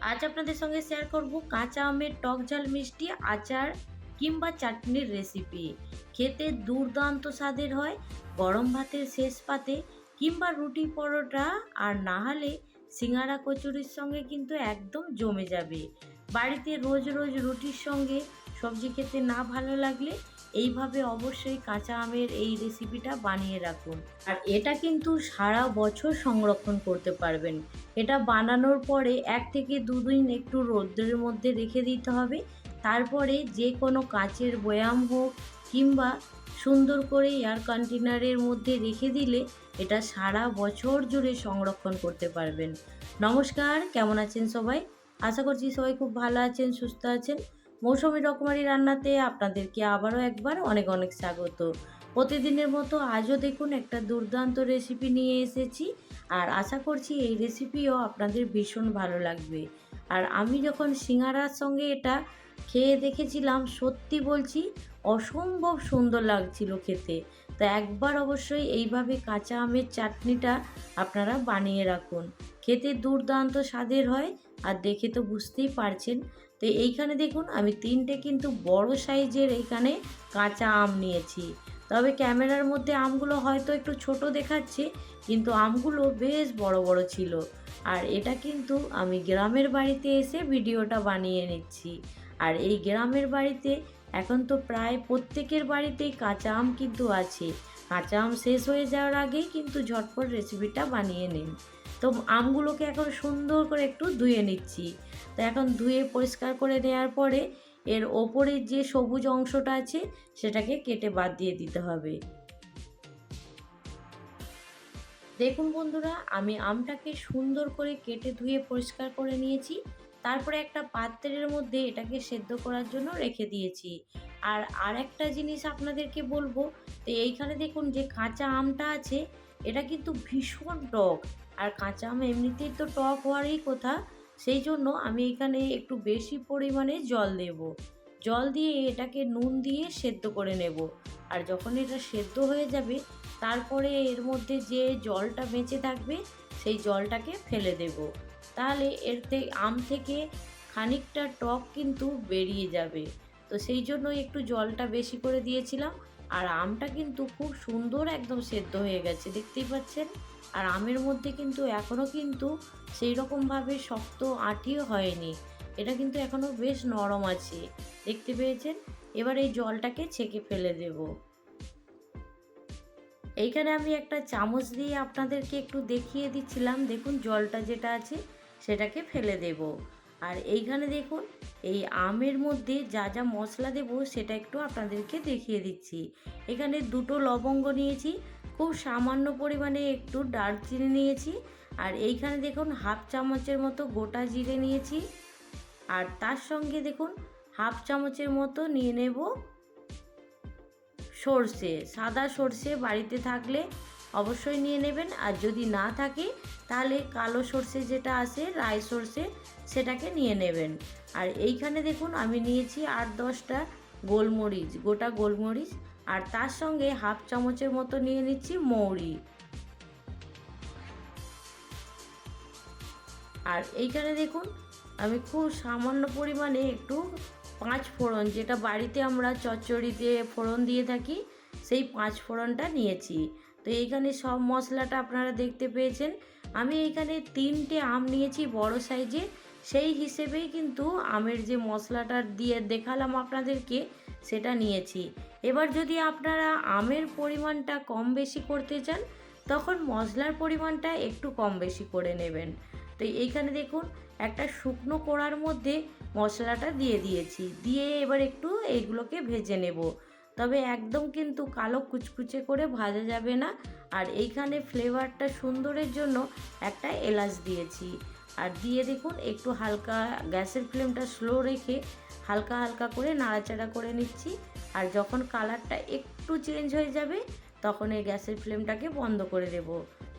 আজ আপনাদের সঙ্গে শেয়ার করব কাঁচা আমের টক ঝাল মিষ্টি আচার কিংবা চাটনির রেসিপি। খেতে দুর্দান্ত স্বাদের হয়, গরম ভাতের শেষ পাতে কিংবা রুটি পরোটা আর না হলে সিঙ্গারা কচুরির সঙ্গে কিন্তু একদম জমে যাবে। বাড়িতে রোজ রোজ রুটির সঙ্গে সবজি খেতে না ভালো লাগলে এইভাবে অবশ্যই কাঁচা আমের এই রেসিপিটা বানিয়ে রাখুন। আর এটা কিন্তু সারা বছর সংরক্ষণ করতে পারবেন। এটা বানানোর পরে 1 থেকে 2 দিন একটু রৌদ্রের মধ্যে রেখে দিতে হবে। তারপরে যে কোনো কাঁচের বয়াম হোক কিংবা সুন্দর করে এয়ার কন্টেনারের মধ্যে রেখে দিলে এটা সারা বছর জুড়ে সংরক্ষণ করতে পারবেন। নমস্কার, কেমন আছেন সবাই? আশা করছি সবাই খুব ভালো আছেন, সুস্থ আছেন। মৌসুমি রকমারি রান্নাতে আপনাদেরকে আবারও একবার অনেক অনেক স্বাগত। প্রতিদিনের মতো আজও দেখুন একটা দুর্দান্ত রেসিপি নিয়ে এসেছি, আর আশা করছি এই রেসিপিও আপনাদের ভীষণ ভালো লাগবে। আর আমি যখন সিঙ্গারার সঙ্গে এটা খেয়ে দেখেছিলাম, সত্যি বলছি অসম্ভব সুন্দর লাগছিল খেতে। তো একবার অবশ্যই এইভাবে কাঁচা আমের চাটনিটা আপনারা বানিয়ে রাখুন, খেতে দুর্দান্ত স্বাদের হয়। আর দেখে তো বুঝতেই পারছেন। তো এইখানে দেখুন আমি 3টে কিন্তু বড় সাইজের এইখানে কাঁচা আম নিয়েছি। তবে ক্যামেরার মধ্যে আমগুলো হয়তো একটু ছোট দেখাচ্ছে, কিন্তু আমগুলো বেশ বড় বড় ছিল। আর এটা কিন্তু আমি গ্রামের বাড়িতে এসে ভিডিওটা বানিয়ে নিচ্ছি। আর এই গ্রামের বাড়িতে এখন তো প্রায় প্রত্যেকের বাড়িতেই কাঁচা আম কিন্তু আছে। কাঁচা আম শেষ হয়ে যাওয়ার আগেই কিন্তু ঝটপট রেসিপিটা বানিয়ে নিন। তো আমগুলোকে এখন সুন্দর করে একটু ধুয়ে নিচ্ছি। তো এখন ধুয়ে পরিষ্কার করে নেওয়ার পরে এর ওপরের যে সবুজ অংশটা আছে সেটাকে কেটে বাদ দিয়ে দিতে হবে। দেখুন বন্ধুরা, আমি আমটাকে সুন্দর করে কেটে ধুয়ে পরিষ্কার করে নিয়েছি। তারপরে একটা পাত্রের মধ্যে এটাকে সেদ্ধ করার জন্য রেখে দিয়েছি। আর আরেকটা জিনিস আপনাদেরকে বলবো, তো এইখানে দেখুন যে কাঁচা আমটা আছে এটা কিন্তু ভীষণ টক। আর কাঁচা আম এমনিতেই তো টক হওয়ারই কথা, সেই জন্য আমি এখানে একটু বেশি পরিমাণে জল দেব। জল দিয়ে এটাকে নুন দিয়ে সেদ্ধ করে নেব। আর যখন এটা সেদ্ধ হয়ে যাবে তারপরে এর মধ্যে যে জলটা বেঁচে থাকবে সেই জলটাকে ফেলে দেব। তাহলে আম থেকে খানিকটা টক কিন্তু বেরিয়ে যাবে। তো সেই জন্য একটু জলটা বেশি করে দিয়েছিলাম। আর আমটা কিন্তু খুব সুন্দর একদম সেদ্ধ হয়ে গেছে, দেখতেই পাচ্ছেন। আর আমের মধ্যে কিন্তু এখনও কিন্তু সেই রকমভাবে শক্ত আঁটিও হয়নি, এটা কিন্তু এখনও বেশ নরম আছে, দেখতে পেয়েছেন। এবার এই জলটাকে ছেঁকে ফেলে দেবো। এইখানে আমি একটা চামচ দিয়ে আপনাদেরকে একটু দেখিয়ে দিচ্ছিলাম, দেখুন জলটা যেটা আছে সেটাকে ফেলে দেব। আর এইখানে দেখুন এই আমের মধ্যে যা যা মশলা দেব সেটা একটু আপনাদেরকে দেখিয়ে দিচ্ছি। এখানে 2টো লবঙ্গ নিয়েছি, খুব সামান্য পরিমাণে একটু দারচিনি নিয়েছি। আর এইখানে দেখুন হাফ চামচের মতো গোটা জিরে নিয়েছি। আর তার সঙ্গে দেখুন হাফ চামচের মতো নিয়ে নেব সর্ষে, সাদা সর্ষে বাড়িতে থাকলে অবশ্যই নিয়ে নেবেন। আর যদি না থাকে তাহলে কালো সর্ষে যেটা আসে, রাই সর্ষে, সেটাকে নিয়ে নেবেন। আর এইখানে দেখুন আমি নিয়েছি 8-10টা গোলমরিচ, গোটা গোলমরিচ। আর তার সঙ্গে হাফ চামচের মতো নিয়ে নিচ্ছি মৌরি। আর এইখানে দেখুন আমি খুব সামান্য পরিমাণে একটু 5 ফোড়ন, যেটা বাড়িতে আমরা চচ্চড়িতে ফোড়ন দিয়ে থাকি, সেই 5 ফোড়নটা নিয়েছি। তো এইখানে সব মশলাটা আপনারা দেখতে পেয়েছেন। আমি এইখানে 3টে আম নিয়েছি বড় সাইজে, সেই হিসেবেই কিন্তু আমের যে মশলাটা দিয়ে দেখালাম আপনাদেরকে সেটা নিয়েছি। এবার যদি আপনারা আমের পরিমাণটা কম বেশি করতে চান তখন মশলার পরিমাণটা একটু কম বেশি করে নেবেন। তো এইখানে দেখুন একটা শুকনো কড়ার মধ্যে মশলাটা দিয়ে দিয়েছি, দিয়ে এবার একটু এইগুলোকে ভেজে নেব। তবে একদম কিন্তু কালো কুচকুচে করে ভাজা যাবে না। আর এইখানে ফ্লেভারটা সুন্দরের জন্য একটা এলাচ দিয়েছি। আর দিয়ে দেখুন একটু হালকা গ্যাসের ফ্লেমটা স্লো রেখে হালকা হালকা করে নাড়াচাড়া করে নিচ্ছি। আর যখন কালারটা একটু চেঞ্জ হয়ে যাবে তখন এই গ্যাসের ফ্লেমটাকে বন্ধ করে দেব।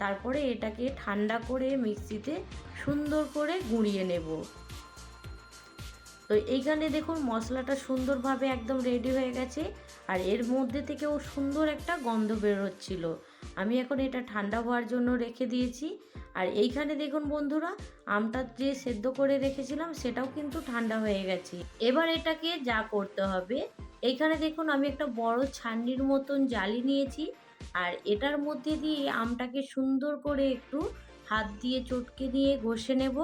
তারপরে এটাকে ঠান্ডা করে মিক্সিতে সুন্দর করে গুঁড়িয়ে নেব। তো এইখানে দেখুন মশলাটা সুন্দরভাবে একদম রেডি হয়ে গেছে। আর এর মধ্যে থেকেও সুন্দর একটা গন্ধ বেরোচ্ছিল। আমি এখন এটা ঠান্ডা হওয়ার জন্য রেখে দিয়েছি। আর এইখানে দেখুন বন্ধুরা, আমটা যে সেদ্ধ করে রেখেছিলাম সেটাও কিন্তু ঠান্ডা হয়ে গেছে। এবার এটাকে যা করতে হবে, এইখানে দেখুন আমি একটা বড় ছাঁকনির মতন জালি নিয়েছি। আর এটার মধ্যে দিয়ে আমটাকে সুন্দর করে একটু হাত দিয়ে চটকে নিয়ে ঘষে নেব।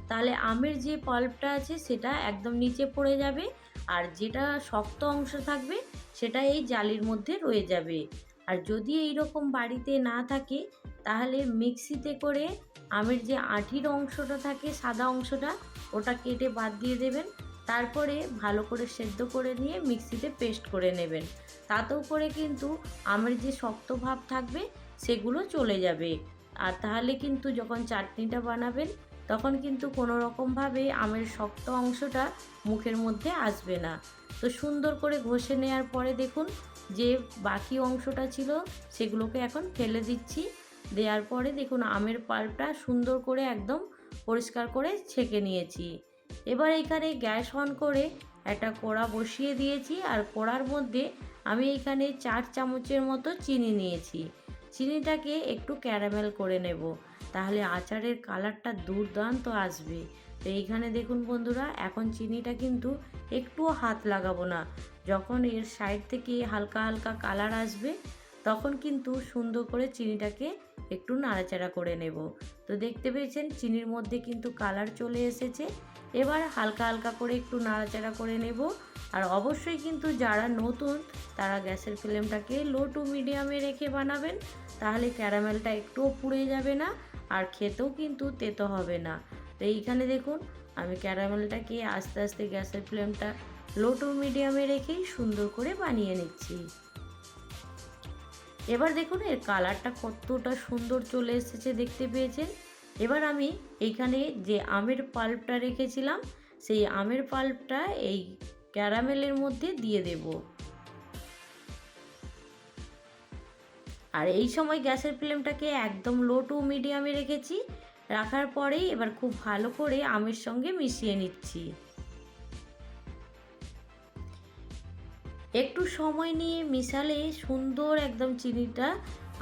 তাহলে আমের যে পাল্পটা আছে সেটা একদম নিচে পড়ে যাবে, আর যেটা শক্ত অংশ থাকবে সেটা এই জালির মধ্যে রয়ে যাবে। আর যদি এই রকম বাড়িতে না থাকে তাহলে মিক্সিতে করে আমের যে আঁটির অংশটা থাকে, সাদা অংশটা, ওটা কেটে বাদ দিয়ে দেবেন। তারপরে ভালো করে সেদ্ধ করে নিয়ে মিক্সিতে পেস্ট করে নেবেন। তাতেও করে কিন্তু আমের যে শক্ত ভাব থাকবে সেগুলো চলে যাবে। আর তাহলে কিন্তু যখন চাটনিটা বানাবেন তখন কিন্তু কোনো রকমভাবে আমের শক্ত অংশটা মুখের মধ্যে আসবে না। তো সুন্দর করে ঘষে নেওয়ার পরে দেখুন যে বাকি অংশটা ছিল সেগুলোকে এখন ফেলে দিচ্ছি। দেওয়ার পরে দেখুন আমের পাল্পটা সুন্দর করে একদম পরিষ্কার করে ছেঁকে নিয়েছি। এবার এখানে গ্যাস অন করে একটা কড়া বসিয়ে দিয়েছি। আর কড়ার মধ্যে আমি এখানে 4 চামচের মতো চিনি নিয়েছি। চিনিটাকে একটু ক্যারামেল করে নেব, তাহলে আচারের কালারটা দুর্দান্ত আসবে। তো এইখানে দেখুন বন্ধুরা, এখন চিনিটা কিন্তু একটুও হাত লাগাবো না। যখন এর সাইড থেকে হালকা হালকা কালার আসবে তখন কিন্তু সুন্দর করে চিনিটাকে একটু নাড়াচাড়া করে নেব। তো দেখতে পেয়েছেন চিনির মধ্যে কিন্তু কালার চলে এসেছে। এবার হালকা হালকা করে একটু নাড়াচাড়া করে নেব। আর অবশ্যই কিন্তু যারা নতুন তারা গ্যাসের ফ্লেমটাকে লো টু মিডিয়ামে রেখে বানাবেন, তাহলে ক্যারামেলটা একটুও পুড়ে যাবে না আর খেতেও কিন্তু তেতো হবে না। তো এইখানে দেখুন আমি ক্যারামেলটাকে আস্তে আস্তে গ্যাসের ফ্লেমটা লো টু মিডিয়ামে রেখেই সুন্দর করে বানিয়ে নিচ্ছি। এবার দেখুন এর কালারটা কতটা সুন্দর চলে এসেছে দেখতে পেয়েছেন। এবার আমি এইখানে যে আমের পাল্পটা রেখেছিলাম সেই আমের পাল্পটা এই ক্যারামেলের মধ্যে দিয়ে দেব। আর এই সময় গ্যাসের ফ্লেমটাকে একদম লো টু মিডিয়ামে রেখেছি। রাখার পরেই এবার খুব ভালো করে আমের সঙ্গে মিশিয়ে নিচ্ছি। একটু সময় নিয়ে মিশালে সুন্দর একদম চিনিটা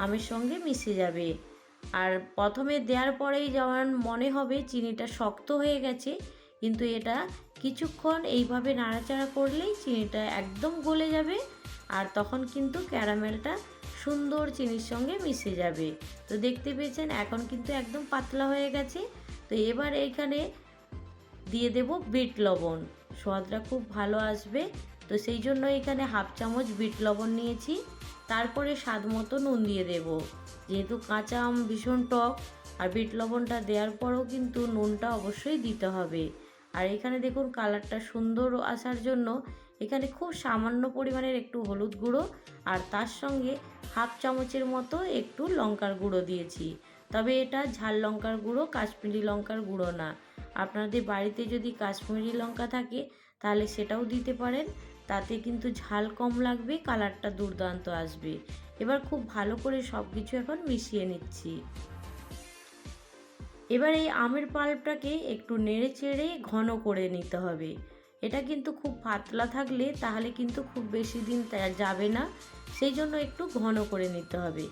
আমের সঙ্গে মিশে যাবে। আর প্রথমে দেওয়ার পরেই যেমন মনে হবে চিনিটা শক্ত হয়ে গেছে, কিন্তু এটা কিছুক্ষণ এইভাবে নাড়াচাড়া করলেই চিনিটা একদম গলে যাবে। আর তখন কিন্তু ক্যারামেলটা সুন্দর চিনির সঙ্গে মিশে যাবে। তো দেখতে পেয়েছেন এখন কিন্তু একদম পাতলা হয়ে গেছে। তো এবার এইখানে দিয়ে দেব বিট লবণ, স্বাদটা খুব ভালো আসবে। তো সেই জন্য এখানে হাফ চামচ বিট লবণ নিয়েছি। তারপরে স্বাদ মতো নুন দিয়ে দেব। যেহেতু কাঁচা আম ভীষণ টক, আর বিট লবণটা দেওয়ার পরেও কিন্তু নুনটা অবশ্যই দিতে হবে। আর এখানে দেখুন কালারটা সুন্দর আসার জন্য এখানে খুব সামান্য পরিমাণের একটু হলুদ গুঁড়ো আর তার সঙ্গে হাফ চামচের মতো একটু লঙ্কার গুঁড়ো দিয়েছি। তবে এটা ঝাল লঙ্কার গুঁড়ো, কাশ্মীরি লঙ্কার গুঁড়ো না। আপনাদের বাড়িতে যদি কাশ্মীরি লঙ্কা থাকে তাহলে সেটাও দিতে পারেন, তাতে কিন্তু ঝাল কম লাগবে, কালারটা দুর্দান্ত আসবে। এবার খুব ভালো করে সব কিছু এখন মিশিয়ে নিচ্ছি। এবার এই আমের পাল্পটাকে একটু নেড়ে চেড়ে ঘন করে নিতে হবে। এটা কিন্তু খুব পাতলা থাকলে তাহলে কিন্তু খুব বেশি দিন যাবে না, সেই জন্য একটু ঘন করে নিতে হবে।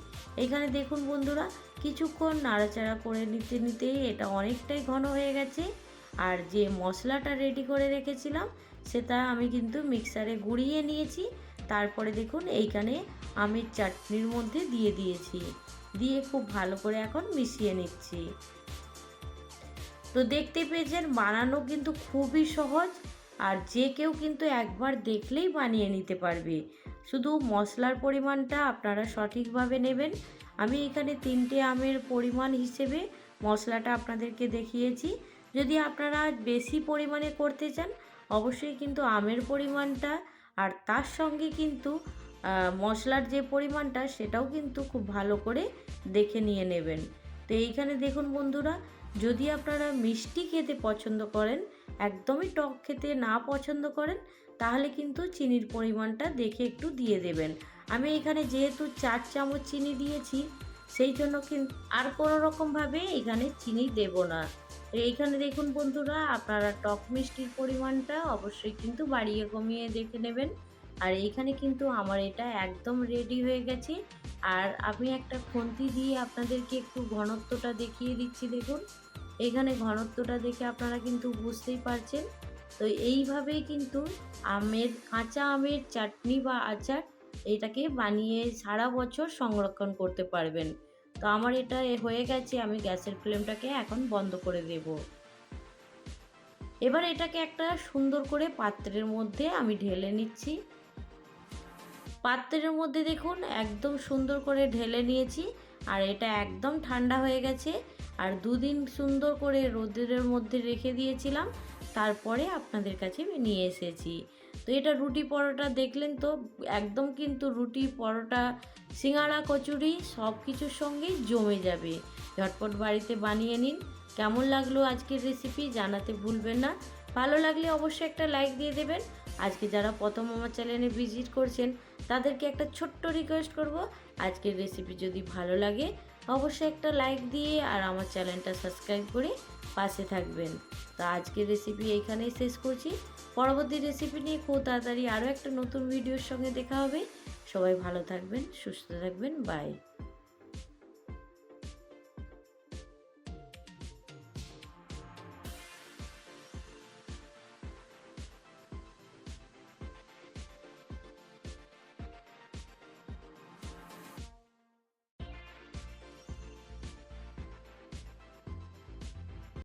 এখানে দেখুন বন্ধুরা, কিছুক্ষণ নাড়াচাড়া করে নিতে নিতেই এটা অনেকটাই ঘন হয়ে গেছে। আর যে মশলাটা রেডি করে রেখেছিলাম সেটা আমি কিন্তু মিক্সারে গুঁড়িয়ে নিয়েছি। তারপরে দেখুন এইখানে আমের চাটনির মধ্যে দিয়ে দিয়েছি, দিয়ে খুব ভালো করে এখন মিশিয়ে নিচ্ছি। তো দেখতে পেয়েছেন বানানো কিন্তু খুবই সহজ, আর যে কেউ কিন্তু একবার দেখলেই বানিয়ে নিতে পারবে। শুধু মশলার পরিমাণটা আপনারা সঠিকভাবে নেবেন। আমি এখানে 3টে আমের পরিমাণ হিসেবে মশলাটা আপনাদেরকে দেখিয়েছি। যদি আপনারা বেশি পরিমাণে করতে চান অবশ্যই কিন্তু আমের পরিমাণটা আর তার সঙ্গে কিন্তু মশলার যে পরিমাণটা সেটাও কিন্তু খুব ভালো করে দেখে নিয়ে নেবেন। তো এইখানে দেখুন বন্ধুরা, যদি আপনারা মিষ্টি খেতে পছন্দ করেন, একদমই টক খেতে না পছন্দ করেন, তাহলে কিন্তু চিনির পরিমাণটা দেখে একটু দিয়ে দেবেন। আমি এখানে যেহেতু 4 চামচ চিনি দিয়েছি সেই জন্য কিন্তু আর কোনো রকমভাবে এখানে চিনি দেব না। এইখানে দেখুন বন্ধুরা, আপনারা টক মিষ্টির পরিমাণটা অবশ্যই কিন্তু বাড়িয়ে কমিয়ে দেখে নেবেন। আর এইখানে কিন্তু আমার এটা একদম রেডি হয়ে গেছে। আর আমি একটা খুন্তি দিয়ে আপনাদেরকে একটু ঘনত্বটা দেখিয়ে দিচ্ছি, দেখুন। এখানে ঘনত্বটা দেখে আপনারা কিন্তু বুঝতেই পারছেন। তো এইভাবেই কিন্তু কাঁচা আমের চাটনি বা আচার এটাকে বানিয়ে সারা বছর সংরক্ষণ করতে পারবেন। তো আমার এটা হয়ে গেছে, আমি গ্যাসের ফ্লেমটাকে এখন বন্ধ করে দেব। এবার এটাকে একটা সুন্দর করে পাত্রের মধ্যে আমি ঢেলে নিচ্ছি। পাত্রের মধ্যে দেখুন একদম সুন্দর করে ঢেলে নিয়েছি। আর এটা একদম ঠান্ডা হয়ে গেছে। আর দুদিন সুন্দর করে রোদের মধ্যে রেখে দিয়েছিলাম, তারপরে আপনাদের কাছে নিয়ে এসেছি। তো এটা রুটি পরোটা দেখলেন তো, একদম কিন্তু রুটি পরোটা সিঙ্গাড়া কচুরি সব কিছুর সঙ্গেই জমে যাবে। ঝটপট বাড়িতে বানিয়ে নিন। কেমন লাগলো আজকের রেসিপি জানাতে ভুলবেন না। ভালো লাগলে অবশ্যই একটা লাইক দিয়ে দেবেন। আজকে যারা প্রথম আমার চ্যানেলে ভিজিট করছেন তাদেরকে একটা ছোট্ট রিকোয়েস্ট করব, আজকের রেসিপি যদি ভালো লাগে অবশ্যই একটা লাইক দিয়ে আর আমার চ্যানেলটা সাবস্ক্রাইব করে পাশে থাকবেন। তো আজকের রেসিপি এইখানেই শেষ করছি। পরবর্তী রেসিপি নিয়ে খুব তাড়াতাড়ি আরও একটা নতুন ভিডিওর সঙ্গে দেখা হবে। সবাই ভালো থাকবেন, সুস্থ থাকবেন, বাই।